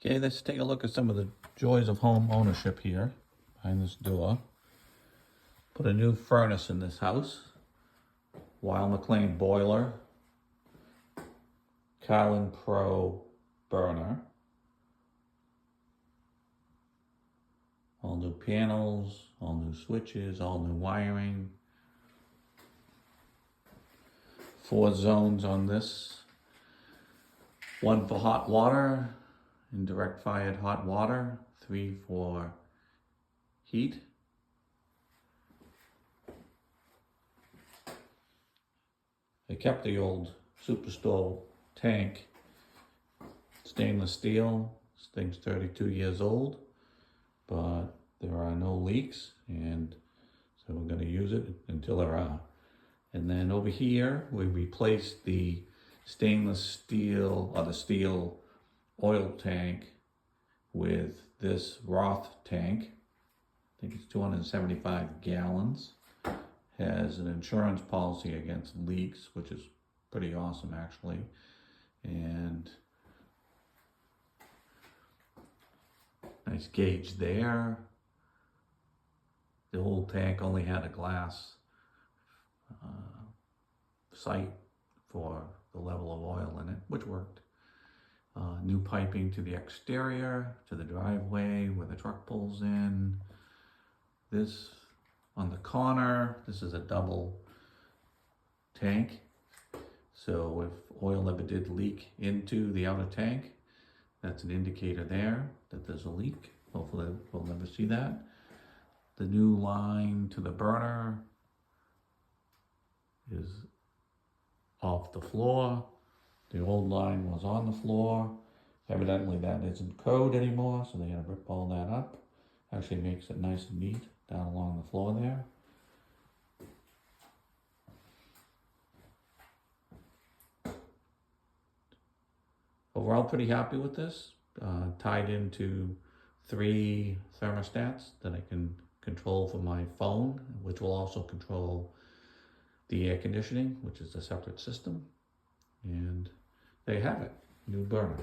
Okay, let's take a look at some of the joys of home ownership here behind this door. Put a new furnace in this house. Weil McLean boiler. Carlin Pro burner. All new panels, all new switches, all new wiring. 4 zones on this. 1 for hot water, indirect fired hot water. 3 for heat. I kept the old Superstore tank, stainless steel. This thing's 32 years old, but there are no leaks, and so we're going to use it until there are. And then over here, we replaced the stainless steel, or the steel oil tank, with this Roth tank. I think it's 275 gallons. Has an insurance policy against leaks, which is pretty awesome actually. And nice gauge there. The old tank only had a glass sight for the level of oil in it, which worked. New piping to the exterior, to the driveway where the truck pulls in. This on the corner, this is a double tank. So if oil ever did leak into the outer tank, that's an indicator there that there's a leak. Hopefully we'll never see that. The new line to the burner is off the floor. The old line was on the floor. Evidently that isn't code anymore, so they had to rip all that up. Actually makes it nice and neat down along the floor there. Overall, pretty happy with this. Tied into 3 thermostats that I can control from my phone, which will also control the air conditioning, which is a separate system. And there you have it, new burner.